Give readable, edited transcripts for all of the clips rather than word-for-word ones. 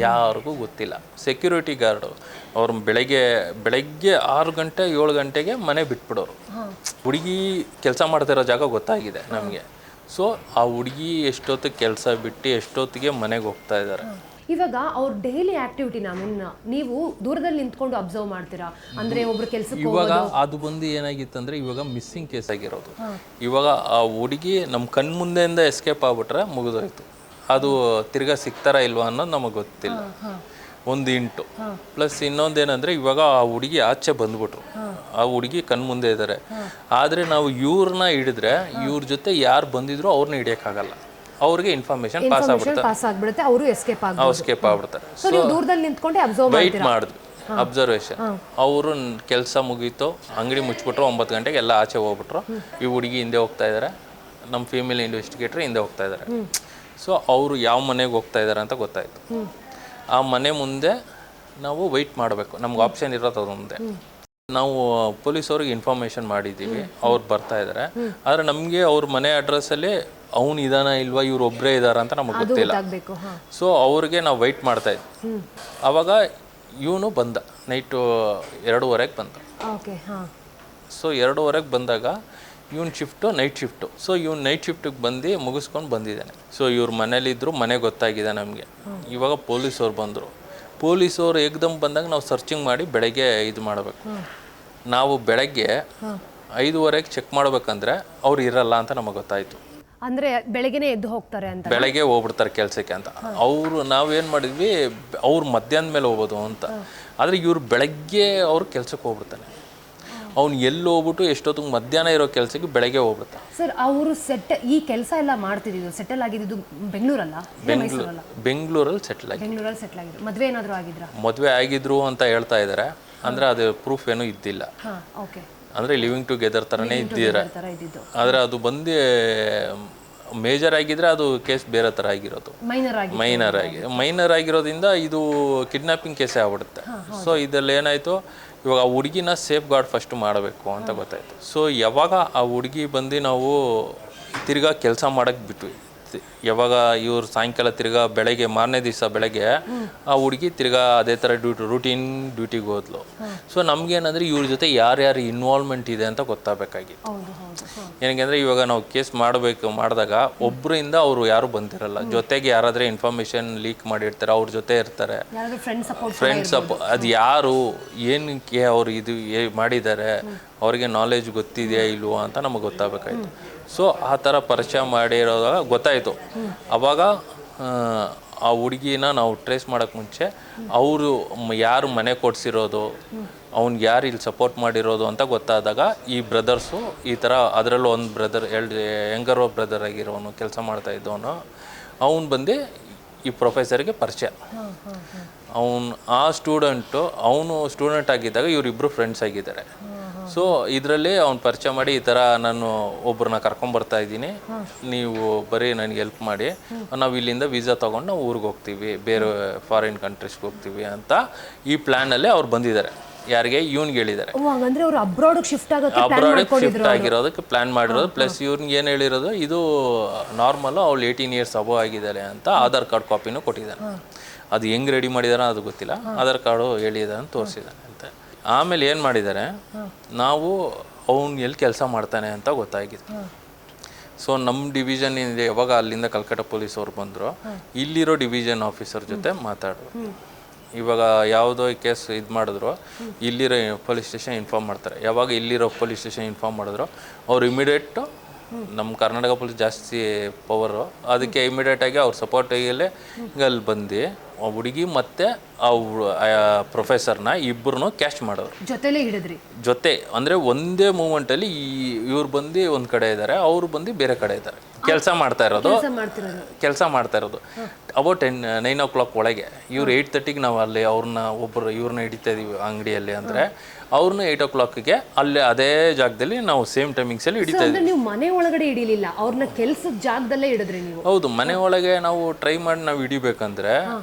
ಯಾರಿಗೂ ಗೊತ್ತಿಲ್ಲ. Security guard ಅವ್ರು ಬೆಳಗ್ಗೆ 6 ಗಂಟೆ 7 ಗಂಟೆಗೆ ಮನೆ ಬಿಟ್ಬಿಡೋರು. ಹುಡುಗಿ ಕೆಲಸ ಮಾಡ್ತಿರೋ ಜಾಗ ಗೊತ್ತಾಗಿದೆ ನಮಗೆ. ಸೊ ಆ ಹುಡುಗಿ ಎಷ್ಟೊತ್ತಿಗೆ ಕೆಲಸ ಬಿಟ್ಟು ಎಷ್ಟೊತ್ತಿಗೆ ಮನೆಗೆ ಹೋಗ್ತಾ ಇದ್ದಾರೆ. ಇವಾಗ ಅವ್ರ ಡೈಲಿ ಆಕ್ಟಿವಿಟಿನ ನೀವು ದೂರದಲ್ಲಿ ನಿಂತ್ಕೊಂಡು ಅಬ್ಸರ್ವ್ ಮಾಡ್ತೀರಾ? ಅಂದ್ರೆ ಒಬ್ರು ಕೆಲಸಕ್ಕೆ ಇವಾಗ ಅದು ಬಂದು ಏನಾಗಿತ್ತಂದ್ರೆ ಇವಾಗ ಮಿಸ್ಸಿಂಗ್ ಕೇಸ್ ಆಗಿರೋದು. ಇವಾಗ ಆ ಹುಡುಗಿ ನಮ್ಮ ಕಣ್ ಮುಂದೆಯಿಂದ ಎಸ್ಕೇಪ್ ಆಗ್ಬಿಟ್ರೆ ಮುಗಿದೋಯ್ತು. ಅದು ತಿರ್ಗಾ ಸಿಗ್ತಾರಾ ಇಲ್ವಾ ಅನ್ನೋದು ನಮಗೆ ಗೊತ್ತಿಲ್ಲ. ಒಂದು ಇಂಟು ಪ್ಲಸ್ ಇನ್ನೊಂದೇನಂದರೆ ಇವಾಗ ಆ ಹುಡುಗಿ ಆಚೆ ಬಂದ್ಬಿಟ್ರು. ಆ ಹುಡುಗಿ ಕಣ್ಮುಂದೆ ಇದ್ದಾರೆ. ಆದರೆ ನಾವು ಇವ್ರನ್ನ ಹಿಡಿದ್ರೆ ಇವ್ರ ಜೊತೆ ಯಾರು ಬಂದಿದ್ರು ಅವ್ರನ್ನ ಹಿಡಿಯೋಕ್ಕಾಗಲ್ಲ. ಅವ್ರಿಗೆ ಇನ್ಫಾರ್ಮೇಶನ್ ಪಾಸ್ ಆಗ್ಬಿಡುತ್ತೆ, ಅವರು ಎಸ್ಕೇಪ್ ಆಗ್ಬಿಡ್ತಾರೆ. ಸೊ ನೀವು ದೂರದಲ್ಲಿ ನಿಂತ್ಕೊಂಡೆ ಅಬ್ಸರ್ವ್ ವೆಯ್ಟ್ ಮಾಡಿದ್ವಿ, ಅಬ್ಸರ್ವೇಷನ್. ಅವರು ಕೆಲಸ ಮುಗೀತು, ಅಂಗಡಿ ಮುಚ್ಚಿಬಿಟ್ರು, 9 ಗಂಟೆಗೆ ಎಲ್ಲ ಆಚೆ ಹೋಗ್ಬಿಟ್ರು. ಈ ಹುಡುಗಿ ಹಿಂದೆ ಹೋಗ್ತಾ ಇದ್ದಾರೆ, ನಮ್ಮ ಫೀಮೇಲ್ ಇನ್ವೆಸ್ಟಿಗೇಟರ್ ಹಿಂದೆ ಹೋಗ್ತಾ ಇದ್ದಾರೆ. ಸೊ ಅವರು ಯಾವ ಮನೆಗೆ ಹೋಗ್ತಾ ಇದ್ದಾರೆ ಅಂತ ಗೊತ್ತಾಯಿತು. ಆ ಮನೆ ಮುಂದೆ ನಾವು ವೆಯ್ಟ್ ಮಾಡಬೇಕು, ನಮ್ಗೆ ಆಪ್ಷನ್ ಇರೋದು ಅದು ಮುಂದೆ. ನಾವು ಪೊಲೀಸವ್ರಿಗೆ ಇನ್ಫಾರ್ಮೇಷನ್ ಮಾಡಿದ್ದೀವಿ, ಅವ್ರು ಬರ್ತಾ ಇದ್ದಾರೆ. ಆದರೆ ನಮಗೆ ಅವ್ರ ಮನೆ ಅಡ್ರೆಸ್ಸಲ್ಲಿ ಅವನು ಇದಾನ ಇಲ್ವಾ, ಇವ್ರು ಒಬ್ಬರೇ ಇದ್ದಾರೆ ಅಂತ ನಮಗೆ ಗೊತ್ತಿಲ್ಲ. ಸೊ ಅವ್ರಿಗೆ ನಾವು ವೆಯ್ಟ್ ಮಾಡ್ತಾ ಇದ್ವಿ. ಆವಾಗ ಇವನು ಬಂದ, ನೈಟು 2:30ಗೆ ಬಂದ. ಸೊ 2:30ಗೆ ಬಂದಾಗ ಇವನು ಶಿಫ್ಟು ನೈಟ್ ಶಿಫ್ಟು. ಸೊ ಇವನು ನೈಟ್ ಶಿಫ್ಟಿಗೆ ಬಂದು ಮುಗಿಸ್ಕೊಂಡು ಬಂದಿದ್ದಾನೆ. ಸೊ ಇವ್ರ ಮನೇಲಿದ್ದರು, ಮನೆ ಗೊತ್ತಾಗಿದೆ ನಮಗೆ. ಇವಾಗ ಪೊಲೀಸವ್ರು ಬಂದರು. ಪೊಲೀಸವ್ರು ಏಕ್ದಮ್ ಬಂದಾಗ ನಾವು ಸರ್ಚಿಂಗ್ ಮಾಡಿ ಬೆಳಗ್ಗೆ ಇದು ಮಾಡಬೇಕು. ನಾವು ಬೆಳಗ್ಗೆ 5:30ಗೆ ಚೆಕ್ ಮಾಡ್ಬೇಕಂದ್ರೆ ಅವ್ರು ಇರಲ್ಲ ಅಂತ ನಮಗೆ ಗೊತ್ತಾಯಿತು. ಅಂದರೆ ಬೆಳಗ್ಗೆನೇ ಎದ್ದು ಹೋಗ್ತಾರೆ ಅಂತ, ಬೆಳಗ್ಗೆ ಹೋಗ್ಬಿಡ್ತಾರೆ ಕೆಲಸಕ್ಕೆ ಅಂತ. ಅವರು ನಾವೇನು ಮಾಡಿದ್ವಿ, ಅವ್ರು ಮಧ್ಯಾಹ್ನ ಮೇಲೆ ಹೋಗ್ಬೋದು ಅಂತ. ಆದರೆ ಇವ್ರು ಬೆಳಗ್ಗೆ ಅವ್ರು ಕೆಲಸಕ್ಕೆ ಹೋಗ್ಬಿಡ್ತಾನೆ. ಅವ್ನು ಎಲ್ಲಿ ಹೋಗ್ಬಿಟ್ಟು ಎಷ್ಟೊತ್ತಿಗೆ ಮಧ್ಯಾಹ್ನ ಇರೋ ಕೆಲಸಕ್ಕೆ ಬೆಳಗ್ಗೆ ಹೋಗ್ಬಿಡ್ತಾನೆ. ಸರ್ ಅವರು ಈ ಕೆಲಸ ಎಲ್ಲ ಮಾಡ್ತಿದ್ದು ಸೆಟಲ್ ಆಗಿದ್ದು ಬೆಂಗಳೂರಲ್ಲಿ ಸೆಟಲ್ ಆಗಿದ್ರು. ಮದುವೆ ಏನಾದರೂ ಆಗಿದ್ರಾ? ಮದುವೆ ಆಗಿದ್ರು ಅಂತ ಹೇಳ್ತಾ ಇದ್ದಾರೆ. ಅಂದರೆ ಅದು ಪ್ರೂಫ್ ಏನೂ ಇದ್ದಿಲ್ಲ. ಅಂದರೆ ಲಿವಿಂಗ್ ಟುಗೆದರ್ ಥರನೇ ಇದ್ದಿದ್ದಾರೆ. ಆದರೆ ಅದು ಬಂದು ಮೇಜರ್ ಆಗಿದ್ರೆ ಅದು ಕೇಸ್ ಬೇರೆ ಥರ ಆಗಿರೋದು. ಮೈನರ್ ಆಗಿರೋದ್ರಿಂದ ಇದು ಕಿಡ್ನಾಪಿಂಗ್ ಕೇಸೇ ಆಗ್ಬಿಡುತ್ತೆ. ಸೊ ಇದರಲ್ಲಿ ಏನಾಯಿತು, ಇವಾಗ ಆ ಹುಡುಗಿನ ಸೇಫ್ ಗಾರ್ಡ್ ಫಸ್ಟ್ ಮಾಡಬೇಕು ಅಂತ ಗೊತ್ತಾಯಿತು. ಸೊ ಯಾವಾಗ ಆ ಹುಡುಗಿ ಬಂದು ನಾವು ತಿರ್ಗಾ ಕೆಲಸ ಮಾಡೋಕ್ಕೆ ಬಿಟ್ವಿ, ಯಾವಾಗ ಇವ್ರು ಸಾಯಂಕಾಲ ತಿರ್ಗಾ ಬೆಳಗ್ಗೆ ಮಾರನೇ ದಿವಸ ಬೆಳಗ್ಗೆ ಆ ಹುಡುಗಿ ತಿರ್ಗಾ ಅದೇ ಥರ ರೂಟೀನ್ ಡ್ಯೂಟಿಗೆ ಹೋದ್ಲು. ಸೊ ನಮಗೇನಂದರೆ ಇವ್ರ ಜೊತೆ ಯಾರ್ಯಾರು ಇನ್ವಾಲ್ವ್ಮೆಂಟ್ ಇದೆ ಅಂತ ಗೊತ್ತಾಗಬೇಕಾಗಿತ್ತು. ಏನಕ್ಕೆ ಇವಾಗ ನಾವು ಕೇಸ್ ಮಾಡಿದಾಗ ಒಬ್ಬರಿಂದ ಅವರು ಯಾರು ಬಂದಿರಲ್ಲ, ಜೊತೆಗೆ ಯಾರಾದರೆ ಇನ್ಫಾರ್ಮೇಷನ್ ಲೀಕ್ ಮಾಡಿರ್ತಾರೆ, ಅವ್ರ ಜೊತೆ ಇರ್ತಾರೆ. ಫ್ರೆಂಡ್ಸ್ ಅದು ಯಾರು ಏನಕ್ಕೆ ಅವರು ಇದು ಮಾಡಿದ್ದಾರೆ, ಅವ್ರಿಗೆ ನಾಲೆಜ್ ಗೊತ್ತಿದೆಯಾ ಇಲ್ವೋ ಅಂತ ನಮಗೆ ಗೊತ್ತಾಗಬೇಕಾಯ್ತು. ಸೊ ಆ ಥರ ಪರಿಚಯ ಮಾಡಿರೋದಾಗ ಗೊತ್ತಾಯಿತು. ಆವಾಗ ಆ ಹುಡುಗಿನ ನಾವು ಟ್ರೇಸ್ ಮಾಡೋಕ್ಕೆ ಮುಂಚೆ ಅವರು ಯಾರು ಮನೆ ಕೊಡಿಸಿರೋದು, ಅವ್ನಿಗೆ ಯಾರು ಇಲ್ಲಿ ಸಪೋರ್ಟ್ ಮಾಡಿರೋದು ಅಂತ ಗೊತ್ತಾದಾಗ ಈ ಬ್ರದರ್ಸು ಈ ಥರ, ಅದರಲ್ಲೂ ಒಂದು ಬ್ರದರ್ ಯಂಗರ್ ಬ್ರದರ್ ಆಗಿರೋನು ಕೆಲಸ ಮಾಡ್ತಾ ಇದ್ದವನು, ಅವನು ಬಂದು ಈ ಪ್ರೊಫೆಸರ್ಗೆ ಪರಿಚಯ. ಆ ಅವನು ಸ್ಟೂಡೆಂಟ್ ಆಗಿದ್ದಾಗ ಇವರಿಬ್ಬರು ಫ್ರೆಂಡ್ಸ್ ಆಗಿದ್ದಾರೆ. ಸೊ ಇದರಲ್ಲಿ ಅವ್ನು ಪರಿಚಯ ಮಾಡಿ ಈ ಥರ ನಾನು ಒಬ್ಬರನ್ನ ಕರ್ಕೊಂಬರ್ತಾ ಇದ್ದೀನಿ, ನೀವು ಬರೀ ನನಗೆ ಹೆಲ್ಪ್ ಮಾಡಿ, ನಾವು ಇಲ್ಲಿಂದ ವೀಸಾ ತೊಗೊಂಡು ನಾವು ಊರಿಗೆ ಹೋಗ್ತೀವಿ, ಬೇರೆ ಫಾರಿನ್ ಕಂಟ್ರೀಸ್ಗೆ ಹೋಗ್ತೀವಿ ಅಂತ ಈ ಪ್ಲ್ಯಾನಲ್ಲಿ ಅವ್ರು ಬಂದಿದ್ದಾರೆ. ಯಾರಿಗೆ? ಇವ್ನಿಗೆ ಹೇಳಿದ್ದಾರೆ. ಅಬ್ರಾಡಿಗೆ ಶಿಫ್ಟ್ ಆಗಿರೋದಕ್ಕೆ ಪ್ಲ್ಯಾನ್ ಮಾಡಿರೋದು. ಪ್ಲಸ್ ಇವ್ನಿಗೆ ಏನು ಹೇಳಿರೋದು, ಇದು ನಾರ್ಮಲ್ಲು, ಅವಳು 18 ಇಯರ್ಸ್ ಅಬೋ ಆಗಿದ್ದಾಳೆ ಅಂತ ಆಧಾರ್ ಕಾರ್ಡ್ ಕಾಪಿನೂ ಕೊಟ್ಟಿದ್ದಾನೆ. ಅದು ಹೆಂಗೆ ರೆಡಿ ಮಾಡಿದಾರೆ ಅದು ಗೊತ್ತಿಲ್ಲ, ಆಧಾರ್ ಕಾರ್ಡು ಹೇಳಿದಾನೆ ಅಂತ ತೋರಿಸಿದ್ದಾನೆ ಅಂತ. ಆಮೇಲೆ ಏನು ಮಾಡಿದ್ದಾರೆ, ನಾವು ಅವ್ನು ಎಲ್ಲಿ ಕೆಲಸ ಮಾಡ್ತಾನೆ ಅಂತ ಗೊತ್ತಾಗಿದೆ. ಸೊ ನಮ್ಮ ಡಿವಿಷನ್ ಇದೆ, ಯಾವಾಗ ಅಲ್ಲಿಂದ ಕಲ್ಕಟ್ಟ ಪೊಲೀಸವ್ರು ಬಂದರು, ಇಲ್ಲಿರೋ ಡಿವಿಷನ್ ಆಫೀಸರ್ ಜೊತೆ ಮಾತಾಡಿದ್ರು. ಇವಾಗ ಯಾವುದೋ ಕೇಸ್ ಇದು ಮಾಡಿದ್ರು, ಇಲ್ಲಿರೋ ಪೊಲೀಸ್ ಸ್ಟೇಷನ್ ಇನ್ಫಾರ್ಮ್ ಮಾಡ್ತಾರೆ. ಯಾವಾಗ ಇಲ್ಲಿರೋ ಪೊಲೀಸ್ ಸ್ಟೇಷನ್ ಇನ್ಫಾರ್ಮ್ ಮಾಡಿದ್ರು, ಅವ್ರು ಇಮಿಡಿಯೇಟು, ನಮ್ಮ ಕರ್ನಾಟಕ ಪೊಲೀಸ್ ಜಾಸ್ತಿ ಪವರು, ಅದಕ್ಕೆ ಇಮಿಡಿಯೇಟಾಗಿ ಅವ್ರ ಸಪೋರ್ಟಿಗಲ್ಲೇ ಅಲ್ಲಿ ಬಂದು ಹುಡುಗಿ ಮತ್ತು ಪ್ರೊಫೆಸರ್ನ ಇಬ್ಬರನ್ನೂ ಕ್ಯಾಚ್ ಮಾಡೋರು. ಜೊತೆ ಅಂದರೆ ಒಂದೇ ಮೂಮೆಂಟಲ್ಲಿ ಇವ್ರು ಬಂದು ಒಂದು ಕಡೆ ಇದ್ದಾರೆ, ಅವರು ಬಂದು ಬೇರೆ ಕಡೆ ಇದ್ದಾರೆ. ಕೆಲಸ ಮಾಡ್ತಾ ಇರೋದು ಅಬೌಟ್ 9 o'clock ಒಳಗೆ. ಇವ್ರು 8:30ಗೆ ನಾವು ಅಲ್ಲಿ ಇವ್ರನ್ನ ಹಿಡಿತಾ ಇದೀವಿ ಅಂಗಡಿಯಲ್ಲಿ ಅಂದರೆ, ಅವ್ರನ್ನ 8 o'clockಗೆ ಅಲ್ಲಿ ಅದೇ ಜಾಗದಲ್ಲಿ ನಾವು ಸೇಮ್ ಟೈಮಿಂಗ್ಸಲ್ಲಿ ಹಿಡಿತಾ ಇದ್ದೀವಿ. ನೀವು ಮನೆ ಒಳಗಡೆ ಹಿಡಿಲಿಲ್ಲ, ಅವ್ರನ್ನ ಕೆಲಸದ ಜಾಗದಲ್ಲೇ ಹಿಡಿದ್ರಿ ನೀವು? ಹೌದು, ಮನೆ ಒಳಗೆ ನಾವು ಟ್ರೈ ಮಾಡಿ ನಾವು ಹಿಡಿಬೇಕಂದ್ರೆ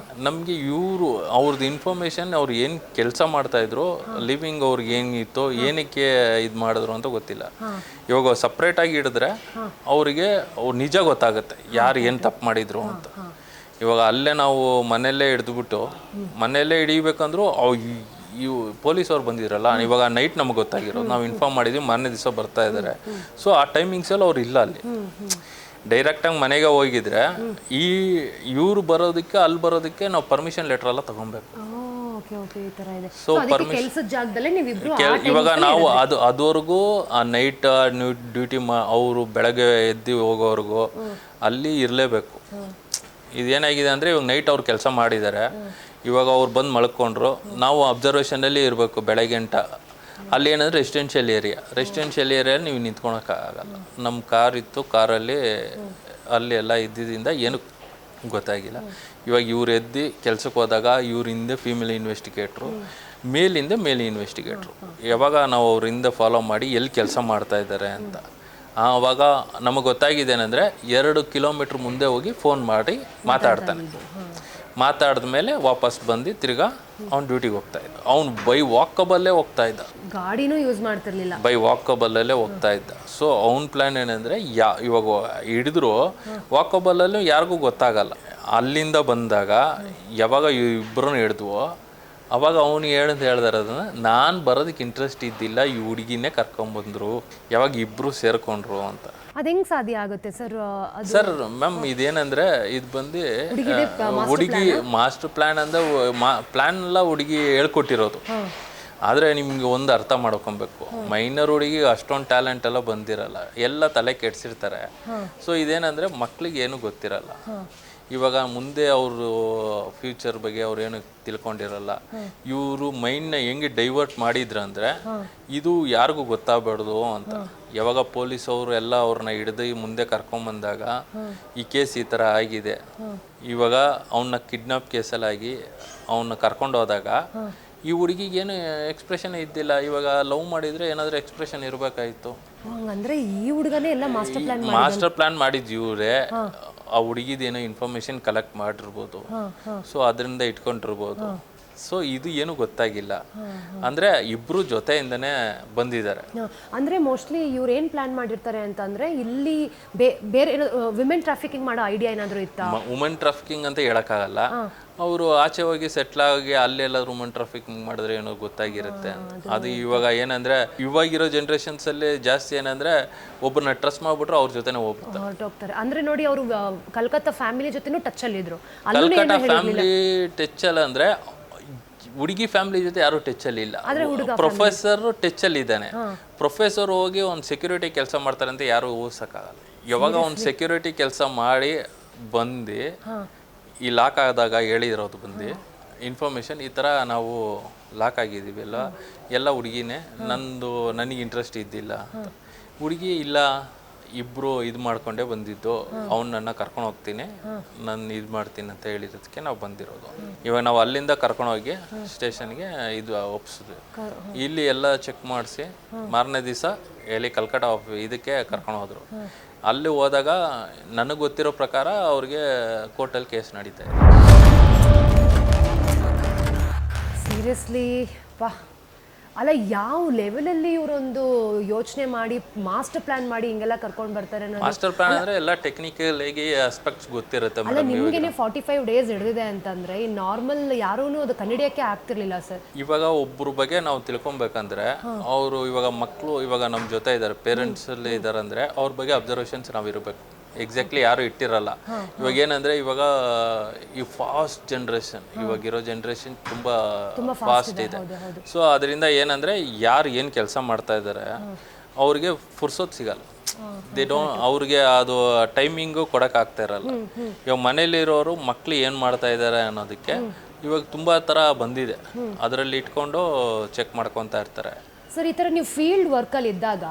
ನಮಗೆ ಅವ್ರದ್ದು ಇನ್ಫಾರ್ಮೇಷನ್, ಅವ್ರು ಏನು ಕೆಲಸ ಮಾಡ್ತಾಯಿದ್ರು, ಲಿವಿಂಗ್ ಅವ್ರಿಗೆ ಏನಿತ್ತು, ಏನಕ್ಕೆ ಇದು ಮಾಡಿದ್ರು ಅಂತ ಗೊತ್ತಿಲ್ಲ. ಇವಾಗ ಸಪ್ರೇಟಾಗಿ ಹಿಡಿದ್ರೆ ಅವ್ರಿಗೆ ನಿಜ ಗೊತ್ತಾಗುತ್ತೆ ಯಾರು ಏನು ತಪ್ಪು ಮಾಡಿದ್ರು ಅಂತ. ಇವಾಗ ಅಲ್ಲೇ ನಾವು ಮನೆಯಲ್ಲೇ ಹಿಡಿದ್ಬಿಟ್ಟು ಮನೆಯಲ್ಲೇ ಹಿಡಿಬೇಕಂದ್ರೂ ಇವು ಪೊಲೀಸವ್ರು ಬಂದಿರಲ್ಲ, ಇವಾಗ ನೈಟ್ ನಮಗೆ ಗೊತ್ತಾಗಿರೋದು, ನಾವು ಇನ್ಫಾರ್ಮ್ ಮಾಡಿದ್ವಿ ಮಾರನೇ ದಿವಸ ಬರ್ತಾ ಇದ್ದಾರೆ. ಸೊ ಆ ಟೈಮಿಂಗ್ಸಲ್ಲಿ ಅವ್ರು ಇಲ್ಲ ಅಲ್ಲಿ. ಡೈರೆಕ್ಟಾಗಿ ಮನೆಗೆ ಹೋಗಿದ್ರೆ ಇವ್ರು ಬರೋದಕ್ಕೆ ಅಲ್ಲಿ ಬರೋದಕ್ಕೆ ನಾವು ಪರ್ಮಿಷನ್ ಲೆಟರ್ ಎಲ್ಲ ತಗೊಬೇಕು. ಸೊ ಇವಾಗ ನಾವು ಅದುವರೆಗೂ ಆ ನೈಟ್ ಡ್ಯೂಟಿ ಅವರು ಬೆಳಗ್ಗೆ ಎದ್ದು ಹೋಗೋವರೆಗೂ ಅಲ್ಲಿ ಇರಲೇಬೇಕು. ಇದೇನಾಗಿದೆ ಅಂದರೆ ಇವಾಗ ನೈಟ್ ಅವ್ರು ಕೆಲಸ ಮಾಡಿದ್ದಾರೆ, ಇವಾಗ ಅವ್ರು ಬಂದು ಮಲ್ಕೊಂಡ್ರು, ನಾವು ಅಬ್ಸರ್ವೇಷನಲ್ಲಿ ಇರಬೇಕು ಬೆಳಗ್ಗೆ ಗಂಟ. ಅಲ್ಲಿ ಏನಂದರೆ ರೆಸಿಡೆನ್ಷಿಯಲ್ ಏರಿಯಾ ನೀವು ನಿಂತ್ಕೊಳಕ್ಕಾಗಲ್ಲ. ನಮ್ಮ ಕಾರ್ ಇತ್ತು, ಕಾರಲ್ಲಿ ಅಲ್ಲಿ ಎಲ್ಲ ಇದ್ದಿದ್ದರಿಂದ ಏನೂ ಗೊತ್ತಾಗಿಲ್ಲ. ಇವಾಗ ಇವ್ರು ಎದ್ದು ಕೆಲ್ಸಕ್ಕೆ ಹೋದಾಗ ಇವ್ರ ಹಿಂದೆ ಫೀಮೇಲ್ ಇನ್ವೆಸ್ಟಿಗೇಟ್ರು, ಮೇಲಿಂದ ಮೇಲ್ ಇನ್ವೆಸ್ಟಿಗೇಟ್ರು. ಯಾವಾಗ ನಾವು ಅವರಿಂದ ಫಾಲೋ ಮಾಡಿ ಎಲ್ಲಿ ಕೆಲಸ ಮಾಡ್ತಾ ಇದ್ದಾರೆ ಅಂತ ಆವಾಗ ನಮಗೆ ಗೊತ್ತಾಗಿದ್ದೇನೆಂದರೆ 2 ಕಿಲೋಮೀಟ್ರ್ ಮುಂದೆ ಹೋಗಿ ಫೋನ್ ಮಾಡಿ ಮಾತಾಡಿದ ಮೇಲೆ ವಾಪಸ್ ಬಂದು ತಿರ್ಗಾ ಅವ್ನು ಡ್ಯೂಟಿಗೆ ಹೋಗ್ತಾ ಇದ್ದ. ಅವ್ನು ಬೈ ವಾಕಬಲ್ಲೇ ಹೋಗ್ತಾ ಇದ್ದ, ಗಾಡಿನೂ ಯೂಸ್ ಮಾಡ್ತಿರ್ಲಿಲ್ಲ, ಬೈ ವಾಕಬಲ್ಲೇ ಹೋಗ್ತಾ ಇದ್ದ. ಸೊ ಅವ್ನ ಪ್ಲ್ಯಾನ್ ಏನಂದರೆ ಇವಾಗ ಹಿಡಿದ್ರು ವಾಕಬಲ್ಲಲ್ಲೂ ಯಾರಿಗೂ ಗೊತ್ತಾಗಲ್ಲ. ಅಲ್ಲಿಂದ ಬಂದಾಗ ಯಾವಾಗ ಇಬ್ಬರೂ ಹಿಡಿದ್ವೋ ಅವಾಗ ಅವನು ಹೇಳ್ದಾರೆ ಅದನ್ನು, ನಾನು ಬರೋದಕ್ಕೆ ಇಂಟ್ರೆಸ್ಟ್ ಇದ್ದಿಲ್ಲ, ಈ ಹುಡುಗಿನೇ ಕರ್ಕೊಂಬಂದರು, ಯಾವಾಗ ಇಬ್ಬರು ಸೇರ್ಕೊಂಡ್ರು ಅಂತ. ಅದು ಹೆಂಗೆ ಸಾಧ್ಯ ಆಗುತ್ತೆ ಸರ್? ಸರ್ ಮ್ಯಾಮ್ ಇದೇನಂದರೆ ಇದು ಬಂದು ಹುಡುಗಿ ಮಾಸ್ಟರ್ ಪ್ಲ್ಯಾನ್ ಅಂದರೆ ಪ್ಲ್ಯಾನ್ ಎಲ್ಲ ಹುಡುಗಿ ಹೇಳ್ಕೊಟ್ಟಿರೋದು. ಆದರೆ ನಿಮ್ಗೆ ಒಂದು ಅರ್ಥ ಮಾಡ್ಕೊಬೇಕು, ಮೈನರ್ ಹುಡುಗಿ ಅಷ್ಟೊಂದು ಟ್ಯಾಲೆಂಟ್ ಎಲ್ಲ ಬಂದಿರಲ್ಲ, ಎಲ್ಲ ತಲೆ ಕೆಡ್ಸಿರ್ತಾರೆ. ಸೊ ಇದೇನಂದರೆ ಮಕ್ಳಿಗೆ ಏನೂ ಗೊತ್ತಿರಲ್ಲ. ಇವಾಗ ಮುಂದೆ ಅವರು ಫ್ಯೂಚರ್ ಬಗ್ಗೆ ಅವ್ರು ಏನು ತಿಳ್ಕೊಂಡಿರಲ್ಲ. ಇವರು ಮೈಂಡ್ನ ಹೆಂಗೆ ಡೈವರ್ಟ್ ಮಾಡಿದ್ರಂದ್ರೆ ಇದು ಯಾರಿಗೂ ಗೊತ್ತಾಗಬಾರ್ದು ಅಂತ. ಯಾವಾಗ ಪೊಲೀಸ್ ಅವರು ಎಲ್ಲ ಅವ್ರನ್ನ ಹಿಡಿದು ಮುಂದೆ ಕರ್ಕೊಂಬಂದಾಗ ಈ ಕೇಸ್ ಈ ಥರ ಆಗಿದೆ, ಇವಾಗ ಅವನ್ನ ಕಿಡ್ನಾಪ್ ಕೇಸಲ್ಲಾಗಿ ಅವನ್ನ ಕರ್ಕೊಂಡು ಹೋದಾಗ ಈ ಹುಡುಗಿಗೆ ಏನು ಎಕ್ಸ್ಪ್ರೆಷನ್ ಇದ್ದಿಲ್ಲ. ಇವಾಗ ಲವ್ ಮಾಡಿದರೆ ಏನಾದರೂ ಎಕ್ಸ್ಪ್ರೆಷನ್ ಇರಬೇಕಾಯಿತು. ಅಂದರೆ ಈ ಹುಡುಗನೇ ಎಲ್ಲ ಮಾಸ್ಟರ್ ಪ್ಲಾನ್ ಮಾಡಿದ್ದು ಇವರೇ. ಆ ಹುಡುಗಿದೇನೋ ಇನ್ಫಾರ್ಮೇಶನ್ ಕಲೆಕ್ಟ್ ಮಾಡಿರ್ಬೋದು, ಸೊ ಅದರಿಂದ ಇಟ್ಕೊಂಡಿರ್ಬೋದು. ಸೊ ಇದು ಏನು ಗೊತ್ತಾಗಿಲ್ಲ. ಅಂದರೆ ಇಬ್ಬರು ಜೊತೆಯಿಂದನೇ ಬಂದಿದ್ದಾರೆ. ಅಂದರೆ ಮೋಸ್ಟ್ಲಿ ಇವ್ರು ಏನು ಪ್ಲಾನ್ ಮಾಡಿರ್ತಾರೆ ಅಂತಂದರೆ ಇಲ್ಲಿ ಬೇರೆ ವಿಮೆನ್ ಟ್ರಾಫಿಕಿಂಗ್ ಮಾಡೋ ಐಡಿಯಾ ಏನಾದರೂ ಇತ್ತಾ? ವುಮೆನ್ ಟ್ರಾಫಿಕಿಂಗ್ ಅಂತ ಹೇಳೋಕ್ಕಾಗಲ್ಲ. ಅವರು ಆಚೆ ಹೋಗಿ ಸೆಟ್ಲ್ ಆಗಿ ಅಲ್ಲೆಲ್ಲ ವುಮೆನ್ ಟ್ರಾಫಿಕಿಂಗ್ ಮಾಡಿದ್ರೆ ಏನೋ ಗೊತ್ತಾಗಿರುತ್ತೆ. ಅದು ಇವಾಗ ಏನಂದರೆ ಇವಾಗಿರೋ ಜನ್ರೇಷನ್ಸಲ್ಲಿ ಜಾಸ್ತಿ ಏನಂದರೆ ಒಬ್ಬರನ್ನ ಟ್ರಸ್ಟ್ ಮಾಡಿಬಿಟ್ರೆ ಅವ್ರ ಜೊತೆನೇ ಹೋಗ್ತಾರೆ. ಅಂದರೆ ನೋಡಿ ಅವರು ಕಲ್ಕತ್ತಾ ಫ್ಯಾಮಿಲಿ ಜೊತೆನೂ ಟಚ್ಚಲ್ಲಿದ್ರು. ಕಲ್ಕತ್ತಾ ಫ್ಯಾಮಿಲಿ ಟಚ್ಚಲ್ಲ ಅಂದರೆ ಹುಡುಗಿ ಫ್ಯಾಮಿಲಿ ಜೊತೆ ಯಾರು ಟಚ್ಚಲ್ಲಿ ಇಲ್ಲ. ಪ್ರೊಫೆಸರ್ ಟಚ್ಚಲ್ಲಿ ಇದ್ದಾನೆ. ಪ್ರೊಫೆಸರ್ ಹೋಗಿ ಒಂದು ಸೆಕ್ಯೂರಿಟಿ ಕೆಲಸ ಮಾಡ್ತಾರೆ ಅಂತ ಯಾರು ಊಹಿಸೋಕ್ಕಾಗಲ್ಲ. ಯಾವಾಗ ಒಂದು ಸೆಕ್ಯೂರಿಟಿ ಕೆಲಸ ಮಾಡಿ ಬಂದು ಈ ಲಾಕ್ ಆದಾಗ ಹೇಳಿರೋದು ಬಂದು ಇನ್ಫಾರ್ಮೇಷನ್ ಈ ಥರ ನಾವು ಲಾಕ್ ಆಗಿದ್ದೀವಿ ಎಲ್ಲ ಹುಡುಗಿನೇ, ನನಗೆ ಇಂಟ್ರೆಸ್ಟ್ ಇದ್ದಿಲ್ಲ. ಹುಡುಗಿ ಇಲ್ಲ, ಇಬ್ಬರು ಇದು ಮಾಡ್ಕೊಂಡೇ ಬಂದಿದ್ದು, ಅವನನ್ನ ಕರ್ಕೊಂಡು ಹೋಗ್ತೀನಿ, ನಾನು ಇದು ಮಾಡ್ತೀನಿ ಅಂತ ಹೇಳಿರೋದಕ್ಕೆ ನಾವು ಬಂದಿರೋದು. ಇವಾಗ ನಾವು ಅಲ್ಲಿಂದ ಕರ್ಕೊಂಡೋಗಿ ಸ್ಟೇಷನ್ಗೆ ಇದು ಒಪ್ಸಿದ್ವಿ. ಇಲ್ಲಿ ಎಲ್ಲ ಚೆಕ್ ಮಾಡಿಸಿ ಮಾರನೇ ದಿವಸ ಎಲ್ಲಿ ಕಲ್ಕಟ್ಟ ಇದಕ್ಕೆ ಕರ್ಕೊಂಡು ಹೋದರು. ಅಲ್ಲಿ ಹೋದಾಗ ನನಗೆ ಗೊತ್ತಿರೋ ಪ್ರಕಾರ ಅವ್ರಿಗೆ ಕೋರ್ಟಲ್ಲಿ ಕೇಸ್ ನಡೀತಾ ಇದೆ. ಸೀರಿಯಸ್ಲಿ ವಾ, ಅಲ್ಲ ಯಾವ ಲೆವೆಲಲ್ಲಿ ಇವರೊಂದು ಯೋಚನೆ ಮಾಡಿ ಮಾಸ್ಟರ್ ಪ್ಲಾನ್ ಮಾಡಿ ಹಿಂಗೆಲ್ಲ ಕರ್ಕೊಂಡು ಬರ್ತಾರೆ. ಮಾಸ್ಟರ್ ಪ್ಲಾನ್ ಅಂದರೆ ಎಲ್ಲ ಟೆಕ್ನಿಕಲ್ ಆಗಿ ಆಸ್ಪೆಕ್ಟ್ಸ್ ಗೊತ್ತಿರುತ್ತೆ. ಅಲ್ಲ ನಿಮಗೇನೆ 45 ಡೇಸ್ ಹಿಡಿದಿದೆ ಅಂತಂದರೆ ಈ ನಾರ್ಮಲ್ ಯಾರೂ ಅದು ಕಂಡಿಡಿಯೋಕ್ಕೆ ಆಗ್ತಿರ್ಲಿಲ್ಲ ಸರ್. ಇವಾಗ ಒಬ್ಬರ ಬಗ್ಗೆ ನಾವು ತಿಳ್ಕೊಬೇಕಂದ್ರೆ ಅವರು ಇವಾಗ ಮಕ್ಕಳು ಇವಾಗ ನಮ್ಮ ಜೊತೆ ಇದ್ದಾರೆ, ಪೇರೆಂಟ್ಸಲ್ಲಿ ಇದ್ದಾರೆ ಅಂದರೆ ಅವ್ರ ಬಗ್ಗೆ ಅಬ್ಸರ್ವೇಷನ್ಸ್ ನಾವು ಇರಬೇಕು. ಎಕ್ಸಾಕ್ಟ್ಲಿ ಯಾರು ಇಟ್ಟಿರಲ್ಲ. ಇವಾಗ ಏನಂದರೆ ಇವಾಗ ಈ ಫಾಸ್ಟ್ ಜನ್ರೇಷನ್, ಇವಾಗಿರೋ ಜನ್ರೇಷನ್ ತುಂಬ ಫಾಸ್ಟ್ ಇದೆ. ಸೊ ಅದರಿಂದ ಏನಂದರೆ ಯಾರು ಏನು ಕೆಲಸ ಮಾಡ್ತಾ ಇದ್ದಾರೆ ಅವ್ರಿಗೆ ಫುರ್ಸೋತ್ ಸಿಗಲ್ಲ. ಅವ್ರಿಗೆ ಅದು ಟೈಮಿಂಗು ಕೊಡೋಕ್ಕಾಗ್ತಾ ಇರಲ್ಲ. ಇವಾಗ ಮನೇಲಿರೋರು ಮಕ್ಳು ಏನು ಮಾಡ್ತಾ ಇದ್ದಾರೆ ಅನ್ನೋದಕ್ಕೆ ಇವಾಗ ತುಂಬ ಥರ ಬಂದಿದೆ, ಅದರಲ್ಲಿ ಇಟ್ಕೊಂಡು ಚೆಕ್ ಮಾಡ್ಕೊತಾ ಇರ್ತಾರೆ. ಸರ್, ಈ ಥರ ನೀವು ಫೀಲ್ಡ್ ವರ್ಕಲ್ಲಿ ಇದ್ದಾಗ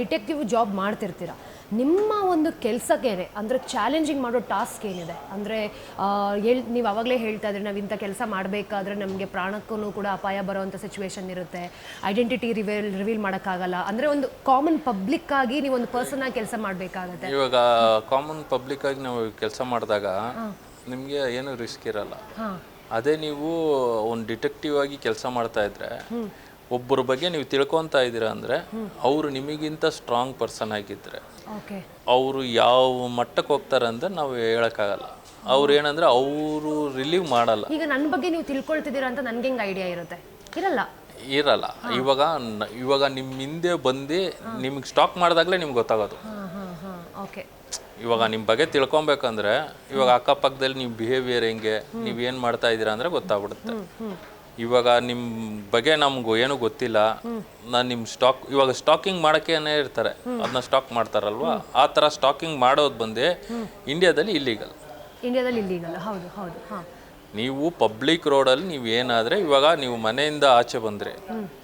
ಡಿಟೆಕ್ಟಿವ್ ಜಾಬ್ ಮಾಡ್ತಿರ್ತೀರ, ನಿಮ್ಮ ಒಂದು ಕೆಲಸಕ್ಕೇನೆ ಅಂದರೆ ಚಾಲೆಂಜಿಂಗ್ ಮಾಡೋ ಟಾಸ್ಕ್ ಏನಿದೆ? ಅಂದರೆ ನೀವು ಆವಾಗಲೇ ಹೇಳ್ತಾ ಇದ್ರಿ ನಾವು ಇಂಥ ಕೆಲಸ ಮಾಡಬೇಕಾದ್ರೆ ನಮಗೆ ಪ್ರಾಣಕ್ಕೂ ಕೂಡ ಅಪಾಯ ಬರೋವಂಥ ಸಿಚುವೇಶನ್ ಇರುತ್ತೆ, ಐಡೆಂಟಿಟಿ ರಿವೀಲ್ ಮಾಡೋಕ್ಕಾಗಲ್ಲ. ಅಂದರೆ ಒಂದು ಕಾಮನ್ ಪಬ್ಲಿಕ್ ಆಗಿ ನೀವು ಒಂದು ಪರ್ಸನ್ ಆಗಿ ಕೆಲಸ ಮಾಡಬೇಕಾಗತ್ತೆ. ಇವಾಗ ಕಾಮನ್ ಪಬ್ಲಿಕ್ ಆಗಿ ನಾವು ಕೆಲಸ ಮಾಡಿದಾಗ ನಿಮಗೆ ಏನು ರಿಸ್ಕ್ ಇರಲ್ಲ. ಅದೇ ನೀವು ಒಂದು ಡಿಟೆಕ್ಟಿವ್ ಆಗಿ ಕೆಲಸ ಮಾಡ್ತಾ ಇದ್ರೆ ಒಬ್ಬರ ಬಗ್ಗೆ ನೀವು ತಿಳ್ಕೊತಾ ಇದ್ದೀರಾ ಅಂದರೆ ಅವರು ನಿಮಗಿಂತ ಸ್ಟ್ರಾಂಗ್ ಪರ್ಸನ್ ಆಗಿದ್ದರೆ ಓಕೆ ಅವರು ಯಾವ ಮಟ್ಟಕ್ಕೆ ಹೋಗ್ತಾರೆ ಅಂತ ನಾವು ಹೇಳೋಕ್ಕಾಗಲ್ಲ. ಅವ್ರು ಏನಂದರೆ ಅವರು ರಿಲೀವ್ ಮಾಡಲ್ಲ. ಈಗ ನನ್ನ ಬಗ್ಗೆ ನೀವು ತಿಳ್ಕೊಳ್ತಿದ್ದೀರಾ ಅಂತ ನನಗೆ ಹೆಂಗೆ ಐಡಿಯಾ ಇರುತ್ತೆ? ಇರಲ್ಲ. ಇವಾಗ ನಿಮ್ಮ ಹಿಂದೆ ಬಂದು ನಿಮಗೆ ಸ್ಟಾಕ್ ಮಾಡಿದಾಗಲೇ ನಿಮ್ಗೆ ಗೊತ್ತಾಗೋದು. ಓಕೆ. ಇವಾಗ ನಿಮ್ಮ ಬಗ್ಗೆ ತಿಳ್ಕೊಬೇಕಂದ್ರೆ ಇವಾಗ ಅಕ್ಕಪಕ್ಕದಲ್ಲಿ ನೀವು ಬಿಹೇವಿಯರ್ ಹೆಂಗೆ, ನೀವೇನು ಮಾಡ್ತಾ ಇದ್ದೀರಾ ಅಂದರೆ ಗೊತ್ತಾಗ್ಬಿಡುತ್ತೆ. ಇವಾಗ ನಿಮ್ಮ ಬಗ್ಗೆ ನಮಗೂ ಏನೂ ಗೊತ್ತಿಲ್ಲ, ನಾನು ನಿಮ್ಮ ಇವಾಗ ಸ್ಟಾಕಿಂಗ್ ಮಾಡೋಕ್ಕೇನೆ ಇರ್ತಾರೆ, ಅದನ್ನ ಸ್ಟಾಕ್ ಮಾಡ್ತಾರಲ್ವ, ಆ ಥರ ಸ್ಟಾಕಿಂಗ್ ಮಾಡೋದು ಬಂದು ಇಂಡಿಯಾದಲ್ಲಿ ಇಲ್ಲೀಗಲ್. ಹೌದು ಹೌದು. ಹಾಂ, ನೀವು ಪಬ್ಲಿಕ್ ರೋಡಲ್ಲಿ ನೀವು ಏನಾದರೆ ಇವಾಗ ನೀವು ಮನೆಯಿಂದ ಆಚೆ ಬಂದರೆ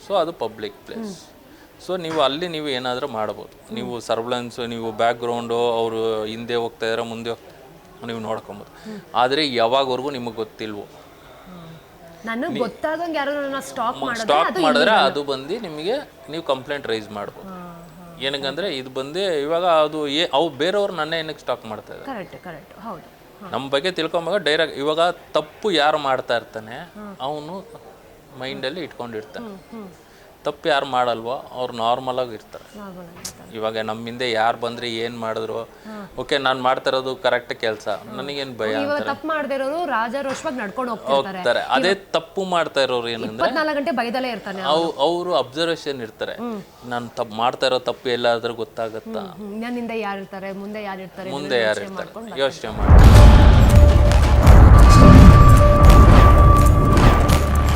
ಸೊ ಅದು ಪಬ್ಲಿಕ್ ಪ್ಲೇಸ್. ಸೊ ನೀವು ಅಲ್ಲಿ ನೀವು ಏನಾದರೂ ಮಾಡ್ಬೋದು. ನೀವು ಸರ್ವೆಲೆನ್ಸು, ನೀವು ಬ್ಯಾಕ್ಗ್ರೌಂಡು, ಅವರು ಹಿಂದೆ ಹೋಗ್ತಾ ಇದ್ದಾರೆ ಮುಂದೆ ನೀವು ನೋಡ್ಕೊಬೋದು. ಆದರೆ ಯಾವಾಗವರೆಗೂ ನಿಮಗೆ ಗೊತ್ತಿಲ್ವೋ, ನನಗೆ ಗೊತ್ತಾಗಂಗೆ ಯಾರು ಸ್ಟಾಕ್ ಮಾಡಿದ್ರೆ ಅದು ಬಂದು ನಿಮಗೆ ನೀವು ಕಂಪ್ಲೇಂಟ್ ರೈಸ್ ಮಾಡ್ಬೋದು. ಏನಕ್ಕಂದರೆ ಇದು ಬಂದು ಇವಾಗ ಅದು ಅವು ಬೇರೆಯವ್ರು ನನ್ನ ಏನಕ್ಕೆ ಸ್ಟಾಕ್ ಮಾಡ್ತಾ ಇದ್ದಾರೆ. ಕರೆಕ್ಟ್ ಹೌದು. ನಮ್ಮ ಬಗ್ಗೆ ತಿಳ್ಕೊಂಬಾಗ ಡೈರೆಕ್ಟ್ ಇವಾಗ ತಪ್ಪು ಯಾರು ಮಾಡ್ತಾ ಇರ್ತಾನೆ ಅವನು ಮೈಂಡಲ್ಲಿ ಇಟ್ಕೊಂಡಿರ್ತಾನೆ. ತಪ್ಪು ಯಾರು ಮಾಡಲ್ವೋ ಅವ್ರು ನಾರ್ಮಲ್ ಆಗಿ ಇರ್ತಾರೆ. ಇವಾಗ ನಮ್ಮ ಹಿಂದೆ ಯಾರು ಬಂದ್ರೆ ಏನು ಮಾಡಿದ್ರು ಓಕೆ ನಾನು ಮಾಡ್ತಾ ಇರೋದು ಕರೆಕ್ಟ್ ಕೆಲಸ, ನನಗೇನು ಭಯ ಅಂತಾರೆ. ತಪ್ಪು ಮಾಡದೇ ಇರೋರು ರಾಜಾರೋಷವಾಗಿ ನಡ್ಕೊಂಡು ಹೋಗ್ತಾರೆ. ಅದೇ ತಪ್ಪು ಮಾಡ್ತಾ ಇರೋರು ಏನಂದ್ರೆ 24 ಗಂಟೆ ಭಯದಲ್ಲೇ ಇರ್ತಾನೆ. ಅವರು ಅಬ್ಸರ್ವೇಷನ್ ಇರ್ತಾರೆ, ನಾನು ತಪ್ಪು ಮಾಡ್ತಾ ಇರೋ ತಪ್ಪು ಎಲ್ಲಾದ್ರೂ ಗೊತ್ತಾಗತ್ತಾ, ನನ್ನಿಂದ ಯಾರು ಇರ್ತಾರೆ, ಮುಂದೆ ಯಾರು ಇರ್ತಾರೆ ಯೋಚನೆ ಮಾಡಿ.